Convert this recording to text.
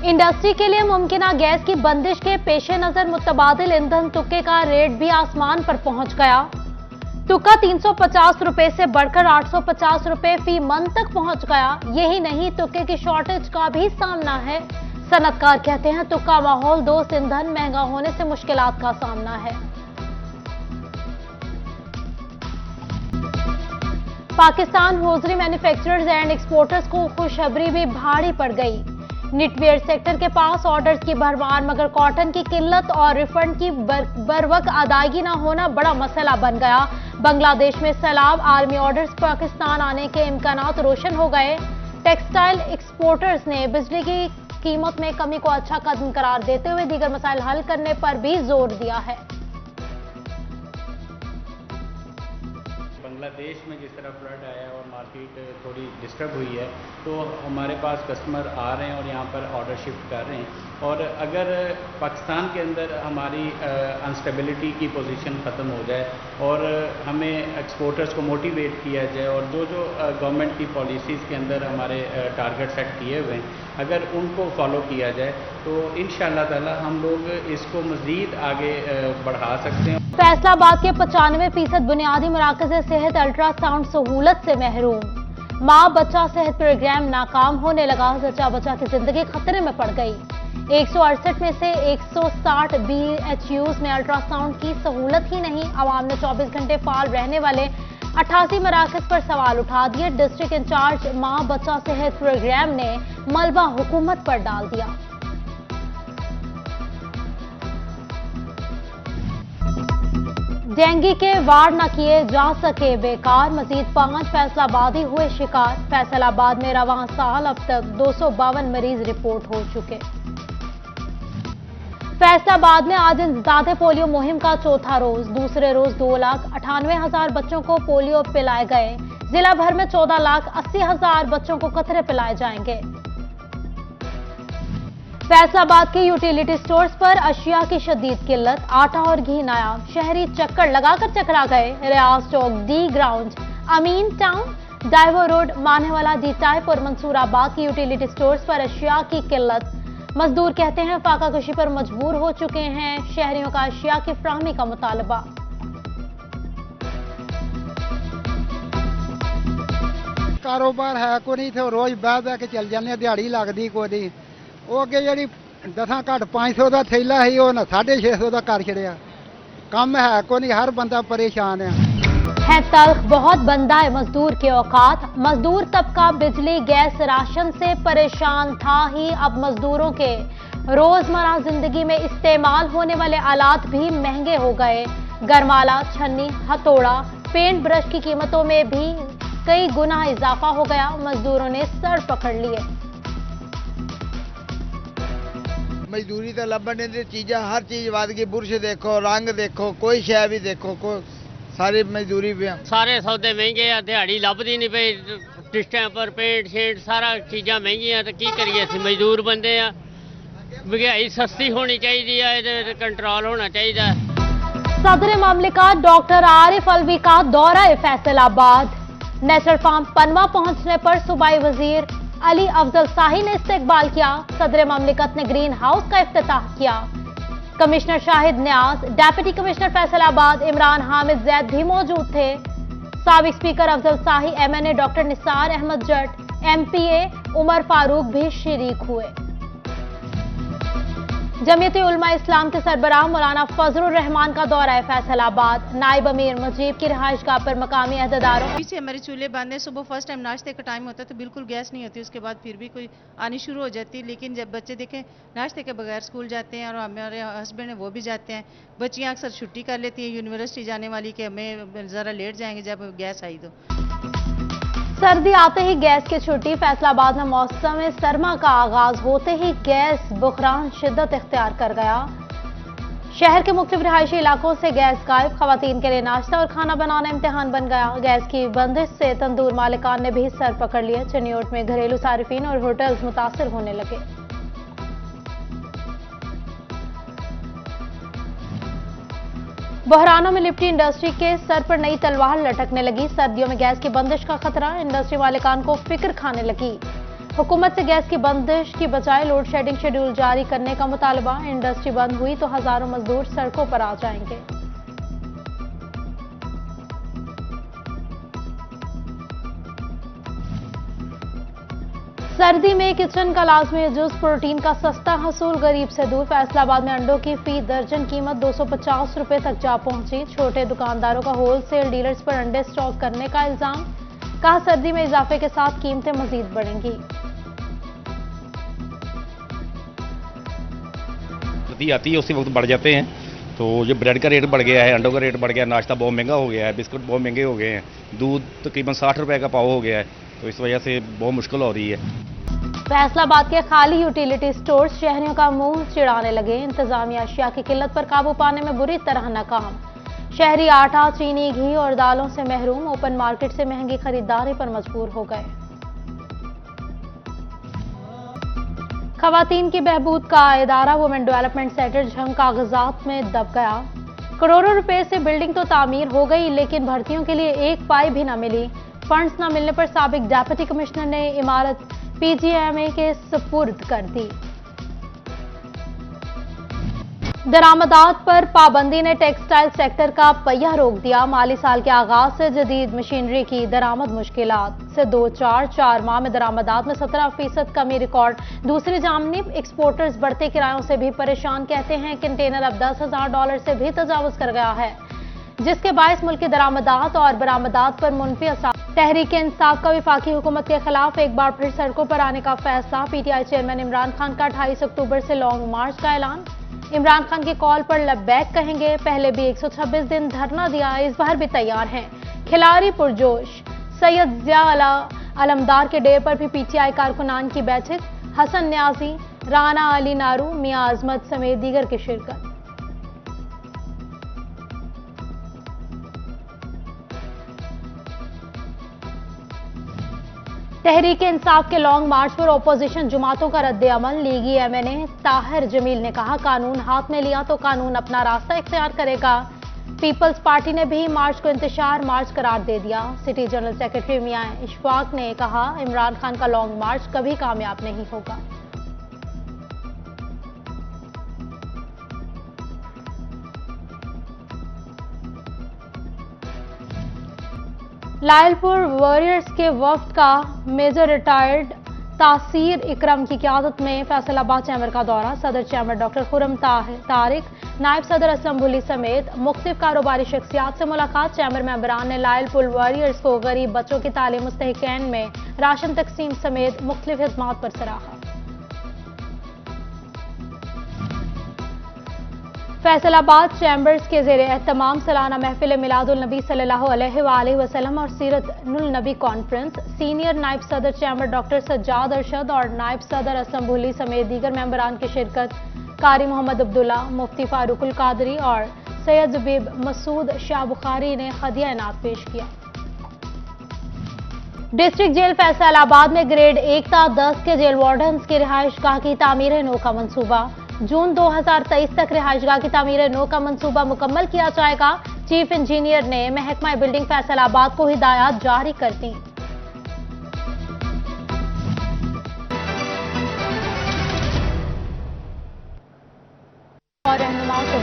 Industry के लिए मुमकिना gas की बंदिश के पेश नजर मुतबादिल ईंधन तुक्के का रेट भी आसमान पर पहुंच गया। तुक्का 350 रुपए से बढ़कर 850 रुपए फी मन तक पहुंच गया। यही नहीं, तुक्के की शॉर्टेज का भी सामना है। सनतकार कहते हैं तुक्का माहौल दोस्त ईंधन महंगा होने से मुश्किलात का सामना है। Pakistan hosiery manufacturers and exporters को खुशखबरी भी भारी पड़ गई। निटवेयर सेक्टर के पास ऑर्डर्स की भरमार, मगर कॉटन की किल्लत और रिफंड की बरवक्त अदायगी न होना बड़ा मसला बन गया। बांग्लादेश में सैलाब, आर्मी ऑर्डर्स पाकिस्तान आने के इम्कानात रोशन हो गए। टेक्सटाइल एक्सपोर्टर्स ने बिजली की कीमत में कमी को अच्छा कदम करार देते हुए दीगर मसाइल हल करने पर भी जोर दिया है। बांग्लादेश में जिस तरह फ्लड आया और मार्केट थोड़ी डिस्टर्ब हुई है, तो हमारे पास कस्टमर आ रहे हैं और यहाँ पर ऑर्डर शिफ्ट कर रहे हैं। और अगर पाकिस्तान के अंदर हमारी अनस्टेबिलिटी की पोजीशन ख़त्म हो जाए और हमें एक्सपोर्टर्स को मोटिवेट किया जाए और जो जो गवर्नमेंट की पॉलिसीज़ के अंदर हमारे टारगेट सेट किए हुए हैं, अगर उनको फॉलो किया जाए तो इंशाअल्लाह ताला हम लोग इसको मज़ीद आगे बढ़ा सकते हैं। फैसलाबाद के 95% बुनियादी मराकज़ सेहत अल्ट्रासाउंड सहूलत से महरूम। माँ बच्चा सेहत प्रोग्राम नाकाम होने लगा। जच्चा बच्चा की जिंदगी खतरे में पड़ गई। 168 में से 160 BHUs में अल्ट्रासाउंड की सहूलत ही नहीं। आवाम ने 24 घंटे फाल रहने वाले 88 मराकज़ पर सवाल उठा दिए। डिस्ट्रिक्ट इंचार्ज माँ बच्चा सेहत प्रोग्राम ने मलबा हुकूमत पर डाल दिया। डेंगू के वार न किए जा सके बेकार, मजीद 5 फैसलाबादी हुए शिकार। फैसलाबाद में रवां साल अब तक 252 मरीज रिपोर्ट हो चुके। फैसलाबाद में आज इंसदादे पोलियो मुहिम का चौथा रोज। दूसरे रोज 2,98,000 बच्चों को पोलियो पिलाए गए। जिला भर में 14,80,000 बच्चों को कतरे पिलाए जाएंगे। फैसलाबाद के यूटिलिटी स्टोर्स पर अशिया की शदीद किल्लत। आटा और घी नायाब, शहरी चक्कर लगाकर चकरा गए। Riaz Chowk, D ground, Amin town, Daewoo road, Manawala, D type और मंसूराबाद की यूटिलिटी स्टोर्स पर अशिया की किल्लत। मजदूर कहते हैं फाका कशी पर मजबूर हो चुके हैं। शहरियों का अशिया की फ्राहमी का मुतालबा। कारोबार है को नहीं थे, रोज बह बह के चल जाने, दिहाड़ी लगती को नहीं। वो अगे जी 10 घट 500 का थैला ही, वो 650 का कर छड़िया। कम है को नहीं, हर बंदा परेशान है तल्ख बहुत बंदा है मजदूर के औकात। मजदूर तबका बिजली गैस राशन से परेशान था ही, अब मजदूरों के रोजमर्रा जिंदगी में इस्तेमाल होने वाले आलात भी महंगे हो गए। गरमाला, छन्नी, हथौड़ा, पेंट ब्रश की कीमतों में भी कई गुना इजाफा हो गया। मजदूरों ने सर पकड़ लिए। मजदूरी तो लभन नहीं, चीज़ा हर चीज वध गई। बुरश देखो, रंग देखो, कोई शय भी देखो, सारी मजदूरी पे सारे सौदे महंगे आ, दिहाड़ी लभदी नहीं पई। टिस्टां पर पेंट शेंट सारा चीज़ां महंगियां, तो की करिए असीं मजदूर बंदे आ। महंगाई सस्ती होनी चाहिए है, कंट्रोल होना चाहिए। सदर मामलिकात डॉक्टर आरिफ अलवी का दौरा फैसलाबाद। नेशनल फार्म पनवा पहुंचने पर सूबाई वजीर अली अफजल शाही ने इस्तकबाल किया। सदर मामलिकत ने ग्रीन हाउस का इफ्तिताह किया। Commissioner Shahid Niaz, deputy commissioner Faisalabad Imran Hamid Zaid भी मौजूद थे। साबिक speaker Afzal Shahi, MNA doctor Nisar Ahmad Jat, MPA Umar Farooq भी शरीक हुए। जमीयत उलमा इस्लाम के सरबराह मौलाना फजलुर रहमान का दौरा फैसलाबाद। नायब अमीर मुजीब की रिहाइशगाह पर मकामी अहदेदारों पीछे हमारे चूल्हे बांधे। सुबह फर्स्ट टाइम नाश्ते का टाइम होता है तो बिल्कुल गैस नहीं होती, उसके बाद फिर भी कोई आनी शुरू हो जाती है। लेकिन जब बच्चे देखें नाश्ते के बगैर स्कूल जाते हैं और हमारे हस्बैंड है वो भी जाते हैं, बच्चियाँ अक्सर छुट्टी कर लेती हैं यूनिवर्सिटी जाने वाली कि हमें ज़रा लेट जाएंगे जब गैस आई तो। सर्दी आते ही गैस की छुट्टी। फैसलाबाद में मौसम सरमा का आगाज होते ही गैस बुहरान शिद्दत इख्तियार कर गया। शहर के मुख्तलिफ रिहायशी इलाकों से गैस गायब। खवातीन के लिए नाश्ता और खाना बनाना इम्तिहान बन गया। गैस की बंदिश से तंदूर मालिकान ने भी सर पकड़ लिया। चनियोट में घरेलू सारिफीन और होटल्स मुतासिर होने लगे। बहरानों में लिप्टी इंडस्ट्री के सर पर नई तलवार लटकने लगी। सर्दियों में गैस की बंदिश का खतरा, इंडस्ट्री मालिकान को फिक्र खाने लगी। हुकूमत से गैस की बंदिश की बजाय लोड शेडिंग शेड्यूल जारी करने का मुतालबा। इंडस्ट्री बंद हुई तो हजारों मजदूर सड़कों पर आ जाएंगे। सर्दी में किचन का लाजमी जूस, प्रोटीन का सस्ता हसूल गरीब से दूर। फैसलाबाद में अंडों की फी दर्जन कीमत 250 रुपए तक जा पहुंची। छोटे दुकानदारों का होलसेल डीलर्स पर अंडे स्टॉक करने का इल्जाम। कहा सर्दी में इजाफे के साथ कीमतें मजीद बढ़ेंगी। सर्दी आती है उसी वक्त बढ़ जाते हैं। तो जो ब्रेड का रेट बढ़ गया है, अंडों का रेट बढ़ गया, नाश्ता बहुत महंगा हो गया है, बिस्कुट बहुत महंगे हो गए हैं, दूध तकरीबन 60 रुपए का पाव हो गया है। तो इस वजह से बहुत मुश्किल हो रही है। फैसलाबाद के खाली यूटिलिटी स्टोर्स शहरियों का मुंह चिढ़ाने लगे। इंतजामिया अशिया की किल्लत पर काबू पाने में बुरी तरह नाकाम। शहरी आटा, चीनी, घी और दालों से महरूम। ओपन मार्केट से महंगी खरीदारी पर मजबूर हो गए। खवातीन की बहबूद का इदारा वुमेन डेवलपमेंट सेंटर झंग कागजात में दब गया। करोड़ों रुपए से बिल्डिंग तो तामीर हो गई, लेकिन भर्तियों के लिए एक पाई भी न मिली। फंड्स न मिलने पर साबिक डेप्यूटी कमिश्नर ने इमारत पीजीएमए के सुपुर्द कर दी। दरामदात पर पाबंदी ने टेक्सटाइल सेक्टर का पहिया रोक दिया। माली साल के आगाज से जदीद मशीनरी की दरामद मुश्किलात से 4 माह में दरामदात में 17% कमी रिकॉर्ड। दूसरी जानिब एक्सपोर्टर्स बढ़ते किरायों से भी परेशान। कहते हैं कंटेनर अब $10,000 से भी तजावुज कर गया है, जिसके बायस मुल्क की दरामदात और बरामदात पर मुनफी असर। तहरीक इंसाफ का वफाकी हुकूमत के खिलाफ एक बार फिर सड़कों पर आने का फैसला। पीटीआई चेयरमैन इमरान खान का 28 अक्टूबर से लॉन्ग मार्च का ऐलान। इमरान खान की कॉल पर लबैक कहेंगे। पहले भी 126 दिन धरना दिया, इस बार भी तैयार हैं। खिलाड़ी पुरजोश। सैयद जिया अलमदार के डेरे पर भी पीटीआई कारकुनान की बैठक। हसन न्याजी, राना अली नारू, मियां अजमत समेत दीगर की शिरकत। तहरीक इंसाफ के लॉन्ग मार्च पर ओपोजिशन जुमातों का रद्द अमल। लीगी एमएनए ताहिर जमील ने कहा कानून हाथ में लिया तो कानून अपना रास्ता इख्तियार करेगा। पीपल्स पार्टी ने भी मार्च को इंतशार मार्च करार दे दिया। सिटी जनरल सेक्रेटरी मियां इशफाक ने कहा इमरान खान का लॉन्ग मार्च कभी कामयाब नहीं होगा। लायलपुर वॉरियर्स के वफ्द का मेजर रिटायर्ड तासीर इकरम की क़यादत में फैसलाबाद चैम्बर का दौरा। सदर चैम्बर डॉक्टर खुरम तारिक, नायब सदर असलम बुली समेत मुख्तलिफ कारोबारी शख्सियात से मुलाकात। चैम्बर मेंबरान ने लायलपुर वॉरियर्स को गरीब बच्चों की तालीम, मुस्तहिक़ैन में राशन तकसीम समेत मुख्तलिफ खिदमात पर सराहा। फैसलाबाद चैम्बर्स के ज़ेरे एहतमाम सालाना महफिल मिलादुल नबी सल्लल्लाहु अलैहि वसल्लम और सीरतुल नबी कॉन्फ्रेंस। सीनियर नायब सदर चैम्बर डॉक्टर सज्जाद अरशद और नायब सदर असलम बुली समेत दीगर मेंबरान की शिरकत। कारी मोहम्मद अब्दुल्ला, मुफ्ती फारूकुल कादरी और सैयद जुबीब मसूद शाह बुखारी ने हदिया इनात पेश किया। डिस्ट्रिक्ट जेल फैसलाबाद में ग्रेड 1 ta 10 के जेल वार्डन्स की रिहाइशगाह की तामीर नो का मंसूबा। जून 2023 तक रिहाइशगाह की तामीर नो का मंसूबा मुकम्मल किया जाएगा। चीफ इंजीनियर ने महकमा बिल्डिंग फैसलाबाद को हिदायत जारी कर दी। और रहनुमाओं से